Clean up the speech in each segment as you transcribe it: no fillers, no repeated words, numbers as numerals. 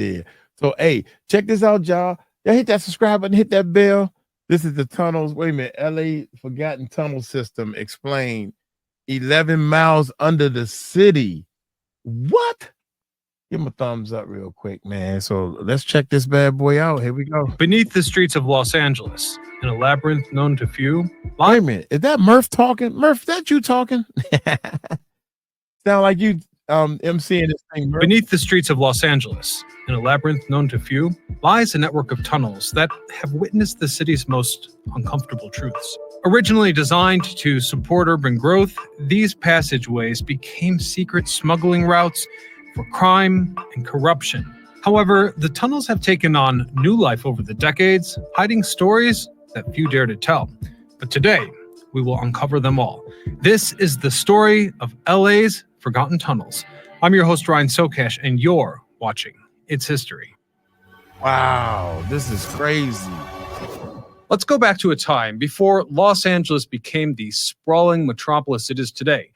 Yeah. So, hey, check this out, y'all. Y'all hit that subscribe button, hit that bell. This is the tunnels. Wait a minute. LA Forgotten Tunnel System explained. 11 miles under the city. What? Give him a thumbs up real quick, man. So let's check this bad boy out. Here we go. Beneath the streets of Los Angeles, in a labyrinth known to few. Wait a minute. Is that Murph talking? Murph, that you talking? Sound like you emceeing this thing, Murph. Beneath the streets of Los Angeles, in a labyrinth known to few, lies a network of tunnels that have witnessed the city's most uncomfortable truths. Originally designed to support urban growth, these passageways became secret smuggling routes for crime and corruption. However, the tunnels have taken on new life over the decades, hiding stories that few dare to tell. But today, we will uncover them all. This is the story of LA's Forgotten Tunnels. I'm your host, Ryan Socash, and you're watching It's History. Wow, this is crazy. Let's go back to a time before Los Angeles became the sprawling metropolis it is today.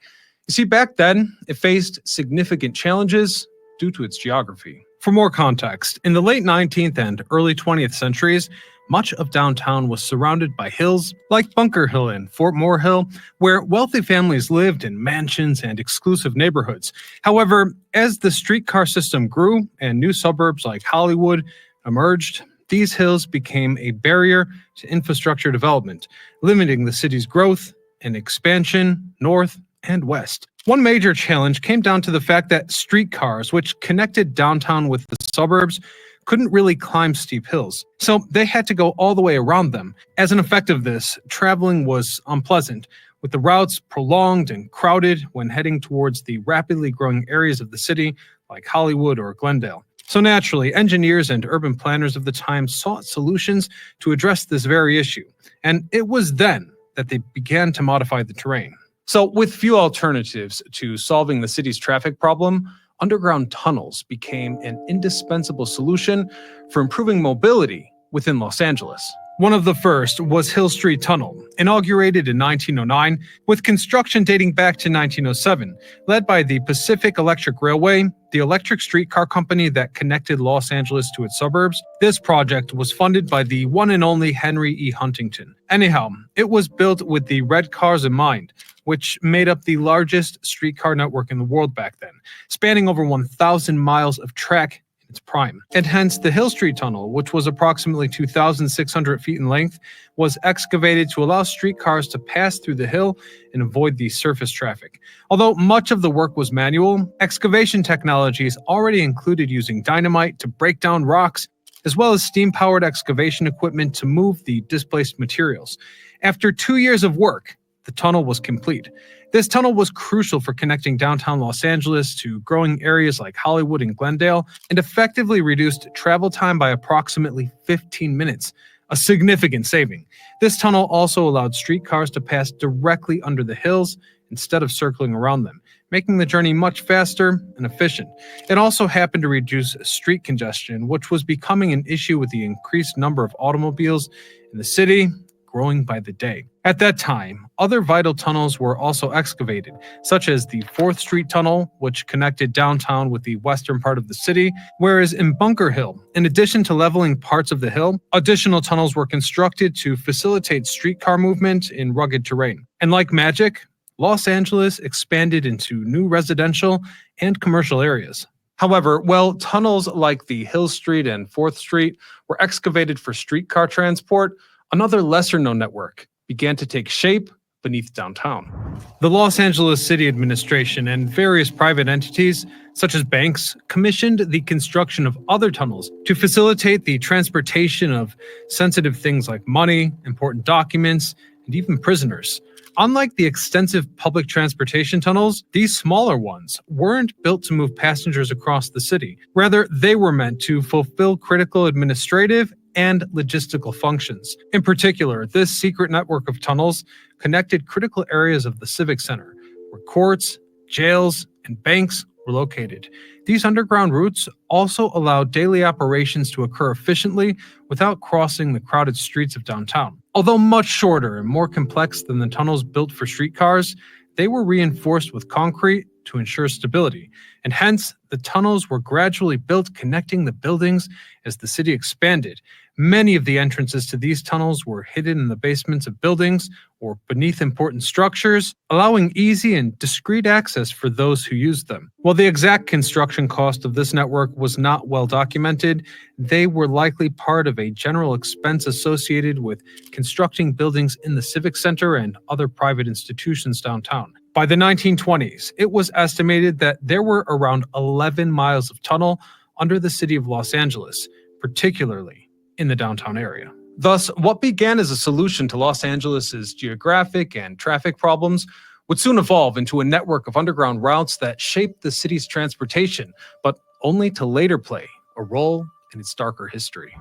You see, back then, it faced significant challenges due to its geography. For more context, in the late 19th and early 20th centuries, much of downtown was surrounded by hills like Bunker Hill and Fort Moore Hill, where wealthy families lived in mansions and exclusive neighborhoods. However, as the streetcar system grew and new suburbs like Hollywood emerged, these hills became a barrier to infrastructure development, limiting the city's growth and expansion north and west. One major challenge came down to the fact that streetcars, which connected downtown with the suburbs, couldn't really climb steep hills. So they had to go all the way around them. As an effect of this, traveling was unpleasant, with the routes prolonged and crowded when heading towards the rapidly growing areas of the city like Hollywood or Glendale. So naturally, engineers and urban planners of the time sought solutions to address this very issue. And it was then that they began to modify the terrain. So with few alternatives to solving the city's traffic problem, underground tunnels became an indispensable solution for improving mobility within Los Angeles. One of the first was Hill Street Tunnel, inaugurated in 1909, with construction dating back to 1907. Led by the Pacific Electric Railway, the electric streetcar company that connected Los Angeles to its suburbs, this project was funded by the one and only Henry E. Huntington. Anyhow, it was built with the red cars in mind, which made up the largest streetcar network in the world back then, spanning over 1,000 miles of track in its prime. And hence, the Hill Street Tunnel, which was approximately 2,600 feet in length, was excavated to allow streetcars to pass through the hill and avoid the surface traffic. Although much of the work was manual, excavation technologies already included using dynamite to break down rocks, as well as steam-powered excavation equipment to move the displaced materials. After 2 years of work, the tunnel was complete. This tunnel was crucial for connecting downtown Los Angeles to growing areas like Hollywood and Glendale, and effectively reduced travel time by approximately 15 minutes, a significant saving. This tunnel also allowed streetcars to pass directly under the hills instead of circling around them, making the journey much faster and efficient. It also happened to reduce street congestion, which was becoming an issue with the increased number of automobiles in the city, growing by the day. At that time, other vital tunnels were also excavated, such as the 4th Street Tunnel, which connected downtown with the western part of the city, whereas in Bunker Hill, in addition to leveling parts of the hill, additional tunnels were constructed to facilitate streetcar movement in rugged terrain. And like magic, Los Angeles expanded into new residential and commercial areas. However, while tunnels like the Hill Street and 4th Street were excavated for streetcar transport, another lesser-known network began to take shape beneath downtown. The Los Angeles City Administration and various private entities, such as banks, commissioned the construction of other tunnels to facilitate the transportation of sensitive things like money, important documents, and even prisoners. Unlike the extensive public transportation tunnels, these smaller ones weren't built to move passengers across the city. Rather, they were meant to fulfill critical administrative and logistical functions. In particular, this secret network of tunnels connected critical areas of the Civic Center, where courts, jails, and banks were located. These underground routes also allowed daily operations to occur efficiently without crossing the crowded streets of downtown. Although much shorter and more complex than the tunnels built for streetcars, they were reinforced with concrete to ensure stability, and hence the tunnels were gradually built connecting the buildings as the city expanded. Many of the entrances to these tunnels were hidden in the basements of buildings or beneath important structures, allowing easy and discreet access for those who used them. While the exact construction cost of this network was not well documented, they were likely part of a general expense associated with constructing buildings in the Civic Center and other private institutions downtown. By the 1920s, it was estimated that there were around 11 miles of tunnel under the city of Los Angeles, particularly in the downtown area. Thus, what began as a solution to Los Angeles's geographic and traffic problems would soon evolve into a network of underground routes that shaped the city's transportation, but only to later play a role in its darker history.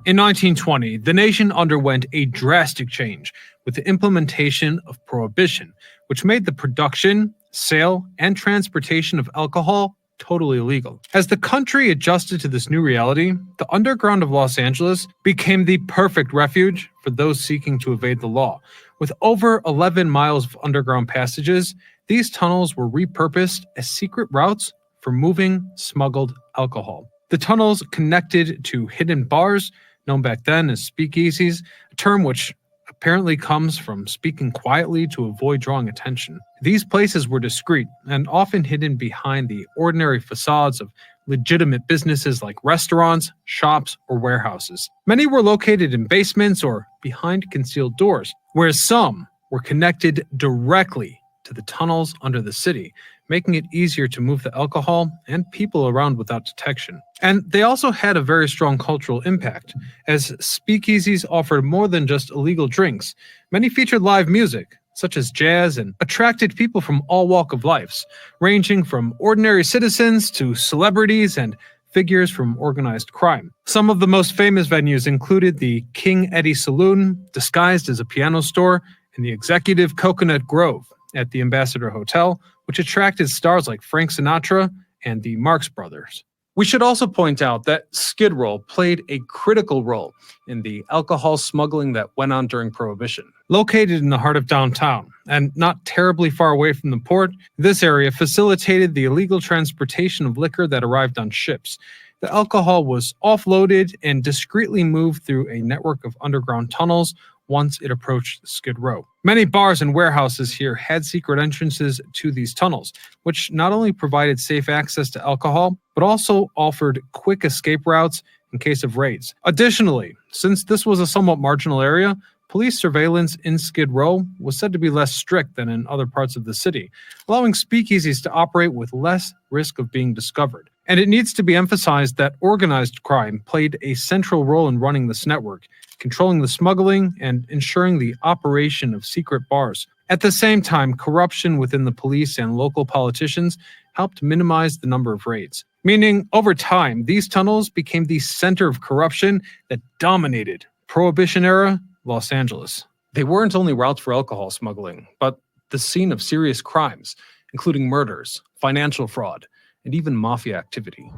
In 1920, the nation underwent a drastic change with the implementation of prohibition, which made the production, sale, and transportation of alcohol totally illegal. As the country adjusted to this new reality, the underground of Los Angeles became the perfect refuge for those seeking to evade the law. With over 11 miles of underground passages, these tunnels were repurposed as secret routes for moving smuggled alcohol. The tunnels connected to hidden bars, known back then as speakeasies, a term which apparently comes from speaking quietly to avoid drawing attention. These places were discreet and often hidden behind the ordinary facades of legitimate businesses like restaurants, shops, or warehouses. Many were located in basements or behind concealed doors, whereas some were connected directly to the tunnels under the city, making it easier to move the alcohol and people around without detection. And they also had a very strong cultural impact, as speakeasies offered more than just illegal drinks. Many featured live music, such as jazz, and attracted people from all walks of life, ranging from ordinary citizens to celebrities and figures from organized crime. Some of the most famous venues included the King Eddie Saloon, disguised as a piano store, and the executive Coconut Grove at the Ambassador Hotel, which attracted stars like Frank Sinatra and the Marx Brothers. We should also point out that Skid Row played a critical role in the alcohol smuggling that went on during Prohibition. Located in the heart of downtown and not terribly far away from the port, this area facilitated the illegal transportation of liquor that arrived on ships. The alcohol was offloaded and discreetly moved through a network of underground tunnels once it approached Skid Row. Many bars and warehouses here had secret entrances to these tunnels, which not only provided safe access to alcohol, but also offered quick escape routes in case of raids. Additionally, since this was a somewhat marginal area, police surveillance in Skid Row was said to be less strict than in other parts of the city, allowing speakeasies to operate with less risk of being discovered. And it needs to be emphasized that organized crime played a central role in running this network, controlling the smuggling and ensuring the operation of secret bars. At the same time, corruption within the police and local politicians helped minimize the number of raids. Meaning, over time, these tunnels became the center of corruption that dominated Prohibition-era Los Angeles. They weren't only routes for alcohol smuggling, but the scene of serious crimes, including murders, financial fraud, and even mafia activity.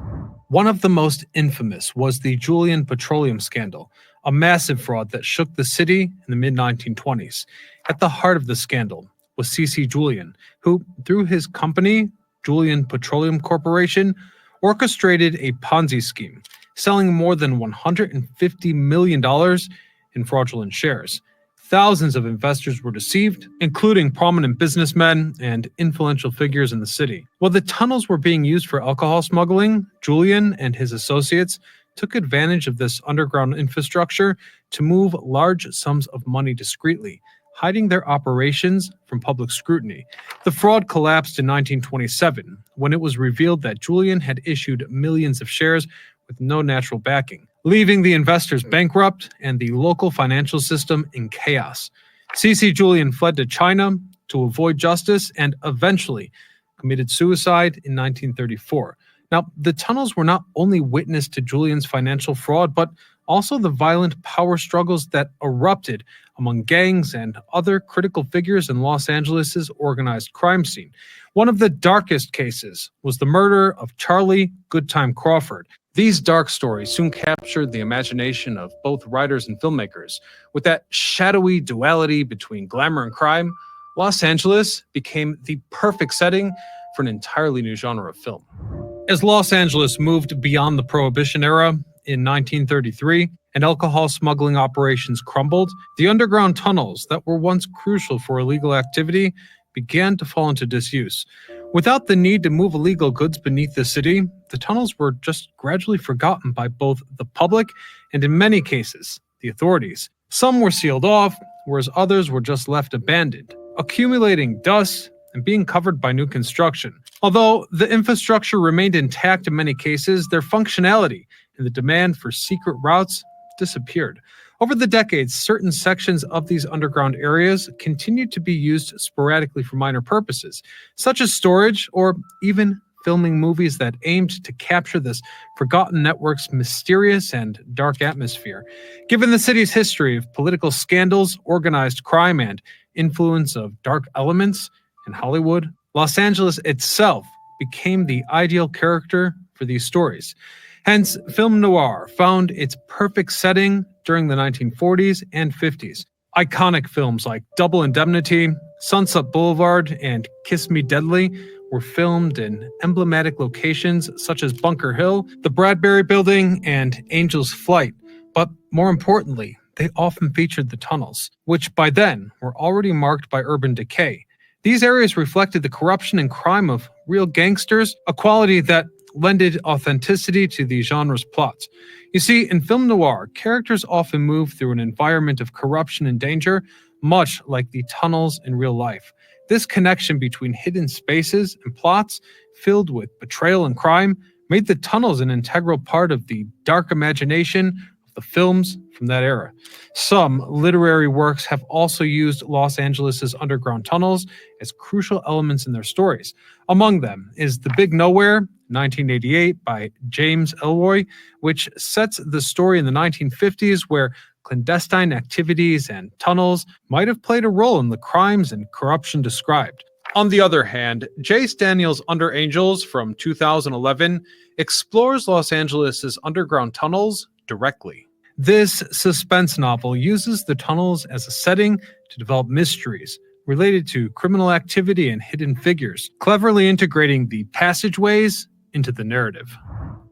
One of the most infamous was the Julian Petroleum Scandal, a massive fraud that shook the city in the mid-1920s. At the heart of the scandal was C.C. Julian, who, through his company, Julian Petroleum Corporation, orchestrated a Ponzi scheme, selling more than $150 million in fraudulent shares. Thousands of investors were deceived, including prominent businessmen and influential figures in the city. While the tunnels were being used for alcohol smuggling, Julian and his associates took advantage of this underground infrastructure to move large sums of money discreetly, hiding their operations from public scrutiny. The fraud collapsed in 1927, when it was revealed that Julian had issued millions of shares with no natural backing, leaving the investors bankrupt and the local financial system in chaos. C.C. Julian fled to China to avoid justice and eventually committed suicide in 1934. Now, the tunnels were not only witness to Julian's financial fraud, but also the violent power struggles that erupted among gangs and other critical figures in Los Angeles' organized crime scene. One of the darkest cases was the murder of Charlie Good Time Crawford. These dark stories soon captured the imagination of both writers and filmmakers. With that shadowy duality between glamour and crime, Los Angeles became the perfect setting for an entirely new genre of film. As Los Angeles moved beyond the Prohibition era in 1933 and alcohol smuggling operations crumbled, the underground tunnels that were once crucial for illegal activity began to fall into disuse. Without the need to move illegal goods beneath the city, the tunnels were just gradually forgotten by both the public and, in many cases, the authorities. Some were sealed off, whereas others were just left abandoned, accumulating dust and being covered by new construction. Although the infrastructure remained intact in many cases, their functionality and the demand for secret routes disappeared. Over the decades, certain sections of these underground areas continued to be used sporadically for minor purposes, such as storage or even filming movies that aimed to capture this forgotten network's mysterious and dark atmosphere. Given the city's history of political scandals, organized crime, and influence of dark elements in Hollywood, Los Angeles itself became the ideal character for these stories. Hence, film noir found its perfect setting during the 1940s and 50s. Iconic films like Double Indemnity, Sunset Boulevard, and Kiss Me Deadly were filmed in emblematic locations such as Bunker Hill, the Bradbury Building, and Angel's Flight. But more importantly, they often featured the tunnels, which by then were already marked by urban decay. These areas reflected the corruption and crime of real gangsters, a quality that lended authenticity to the genre's plots. You see, in film noir, characters often move through an environment of corruption and danger, much like the tunnels in real life. This connection between hidden spaces and plots filled with betrayal and crime made the tunnels an integral part of the dark imagination of the films from that era. Some literary works have also used Los Angeles' underground tunnels as crucial elements in their stories. Among them is The Big Nowhere, 1988, by James Ellroy, which sets the story in the 1950s where clandestine activities and tunnels might have played a role in the crimes and corruption described. On the other hand, Jace Daniels' Under Angels from 2011 explores Los Angeles' underground tunnels directly. This suspense novel uses the tunnels as a setting to develop mysteries related to criminal activity and hidden figures, cleverly integrating the passageways into the narrative.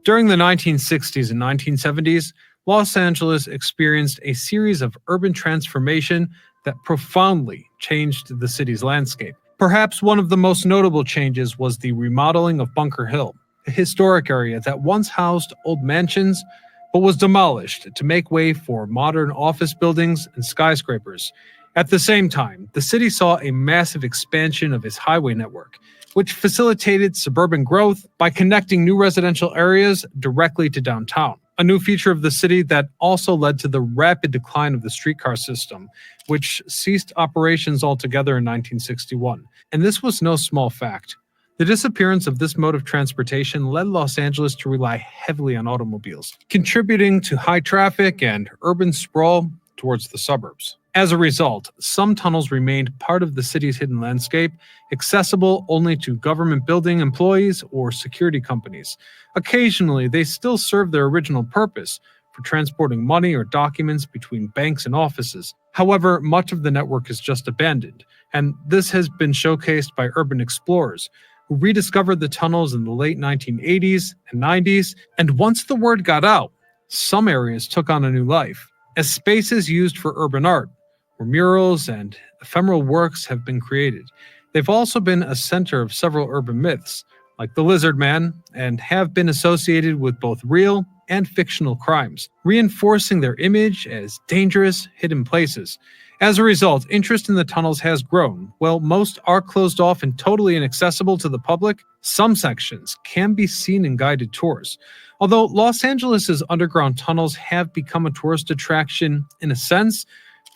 During the 1960s and 1970s, Los Angeles experienced a series of urban transformation that profoundly changed the city's landscape. Perhaps one of the most notable changes was the remodeling of Bunker Hill, a historic area that once housed old mansions but was demolished to make way for modern office buildings and skyscrapers. At the same time, the city saw a massive expansion of its highway network, which facilitated suburban growth by connecting new residential areas directly to downtown. A new feature of the city that also led to the rapid decline of the streetcar system, which ceased operations altogether in 1961. And this was no small fact. The disappearance of this mode of transportation led Los Angeles to rely heavily on automobiles, contributing to high traffic and urban sprawl towards the suburbs. As a result, some tunnels remained part of the city's hidden landscape, accessible only to government building employees or security companies. Occasionally, they still served their original purpose for transporting money or documents between banks and offices. However, much of the network is just abandoned, and this has been showcased by urban explorers who rediscovered the tunnels in the late 1980s and 90s, and once the word got out, some areas took on a new life. As spaces used for urban art, where murals and ephemeral works have been created. They've also been a center of several urban myths, like the Lizard Man, and have been associated with both real and fictional crimes, reinforcing their image as dangerous, hidden places. As a result, interest in the tunnels has grown. While most are closed off and totally inaccessible to the public, some sections can be seen in guided tours. Although Los Angeles' underground tunnels have become a tourist attraction in a sense,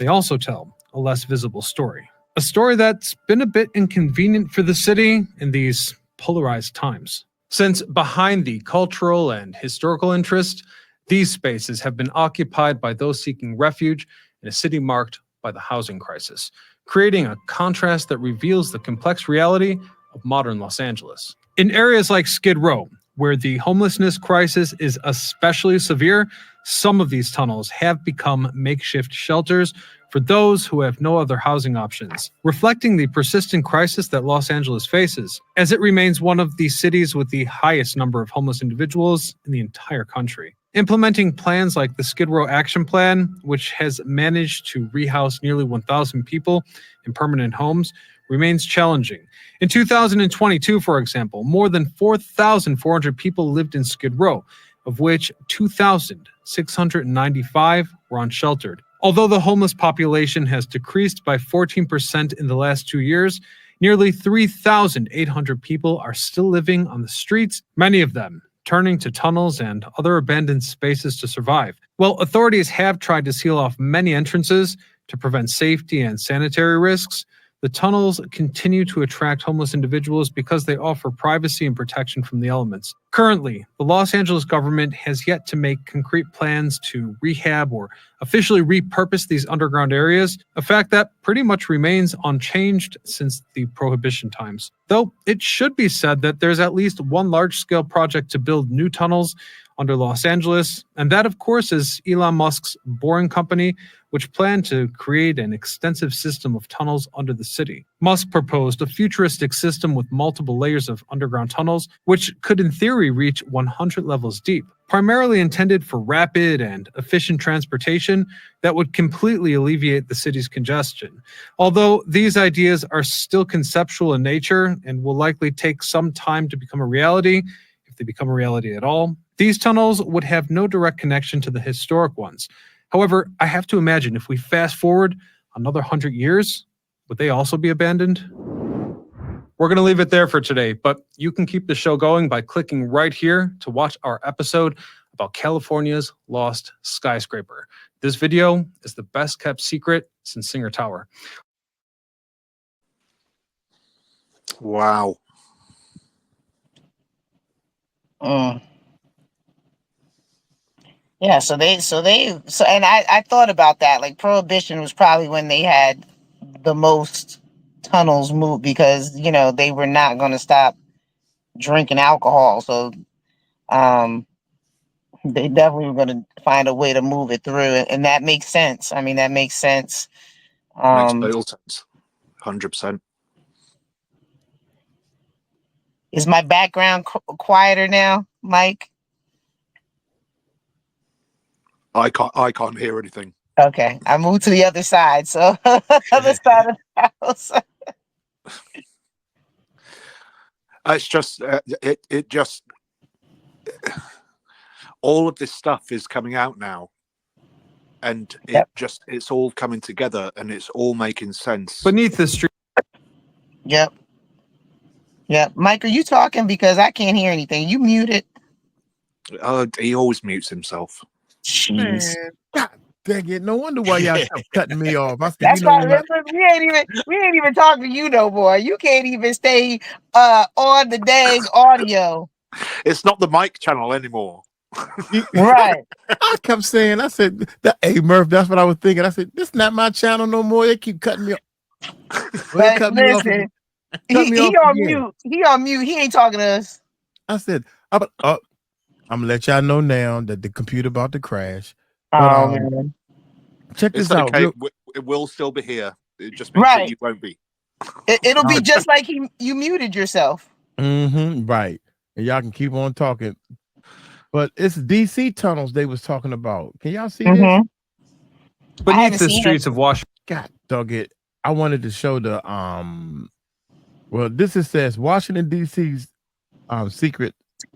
they also tell a less visible story. A story that's been a bit inconvenient for the city in these polarized times. Since behind the cultural and historical interest, these spaces have been occupied by those seeking refuge in a city marked by the housing crisis, creating a contrast that reveals the complex reality of modern Los Angeles. In areas like Skid Row, where the homelessness crisis is especially severe, Some of these tunnels have become makeshift shelters for those who have no other housing options, reflecting the persistent crisis that Los Angeles faces, as it remains one of the cities with the highest number of homeless individuals in the entire country. Implementing plans like the Skid Row Action Plan, which has managed to rehouse nearly 1,000 people in permanent homes, remains challenging. In 2022, for example, more than 4,400 people lived in Skid Row, of which 2,695 were unsheltered. Although the homeless population has decreased by 14% in the last 2 years, nearly 3,800 people are still living on the streets, many of them turning to tunnels and other abandoned spaces to survive. While authorities have tried to seal off many entrances to prevent safety and sanitary risks, the tunnels continue to attract homeless individuals because they offer privacy and protection from the elements. Currently, the Los Angeles government has yet to make concrete plans to rehab or officially repurpose these underground areas, a fact that pretty much remains unchanged since the Prohibition times. Though it should be said that there's at least one large-scale project to build new tunnels under Los Angeles, and that, of course, is Elon Musk's Boring Company, which planned to create an extensive system of tunnels under the city. Musk proposed a futuristic system with multiple layers of underground tunnels, which could in theory reach 100 levels deep, primarily intended for rapid and efficient transportation that would completely alleviate the city's congestion. Although these ideas are still conceptual in nature and will likely take some time to become a reality, if they become a reality at all, these tunnels would have no direct connection to the historic ones. However, I have to imagine if we fast forward another 100 years, would they also be abandoned? We're going to leave it there for today, but you can keep the show going by clicking right here to watch our episode about California's lost skyscraper. This video is the best kept secret since Singer Tower. Wow. Yeah, and I thought about that. Like Prohibition was probably when they had the most tunnels moved because, you know, they were not going to stop drinking alcohol. So they definitely were going to find a way to move it through. And that makes sense. I mean, that makes sense. Makes total sense. 100%. Is my background quieter now, Mike? I can't hear anything. Okay, I moved to the other side, so other side of the house. It's just it just all of this stuff is coming out now, and it's all coming together, and it's all making sense. Beneath the street. Yep. Mike, are you talking? Because I can't hear anything. You muted. He always mutes himself. Jeez. Man, God dang it. No wonder why y'all kept cutting me off. I said, That's you know why what? we ain't even talking to you no more. You can't even stay on the dang audio. It's not the mic channel anymore. Right. I kept saying, hey Murph, that's what I was thinking. I said, this is not my channel no more. They keep cutting me off. Well, But listen, he on mute. He on mute. He ain't talking to us. I said, I'm gonna let y'all know now that the computer about to crash. Oh man. Check this out. Okay. It will still be here. It just means that you won't be. It'll be just like you muted yourself. Right. And y'all can keep on talking. But it's DC tunnels they was talking about. Can y'all see this? Beneath the streets of Washington. God dog it. I wanted to show the well, says Washington DC's secret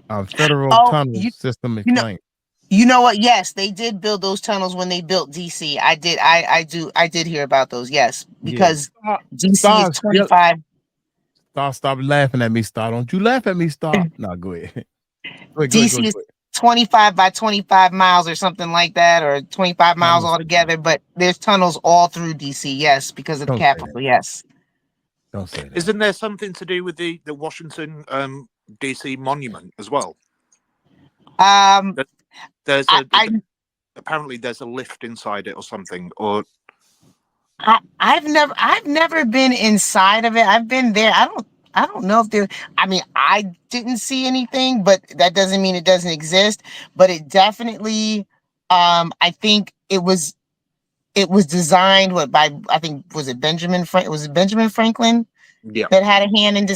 federal tunnel system explained. You know what? Yes, they did build those tunnels when they built DC. I did hear about those. Yes, because DC is 25. Stop laughing at me, Star. Don't you laugh at me, Star. No, go ahead. DC is 25 by 25 miles or something like that, or 25 miles altogether. But there's tunnels all through DC. Yes, because of the capital. Yes. Don't say that. Isn't there something to do with the Washington DC monument as well? There's apparently there's a lift inside it or something. Or I've never been inside of it. I've been there. I don't know if there. I mean, I didn't see anything, but that doesn't mean it doesn't exist. But it definitely I think it was designed by, I think, was it Benjamin Franklin Yeah. that had a hand in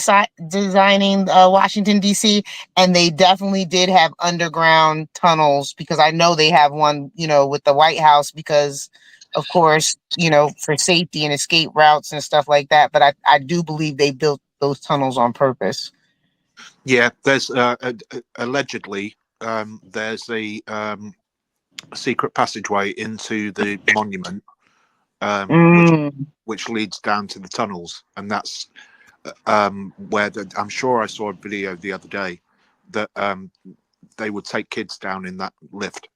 designing Washington D.C. And they definitely did have underground tunnels, because I know they have one, with the White House, because of course, for safety and escape routes and stuff like that. But I do believe they built those tunnels on purpose. Yeah, there's allegedly there's a secret passageway into the monument, which leads down to the tunnels, and that's where I'm sure I saw a video the other day that they would take kids down in that lift.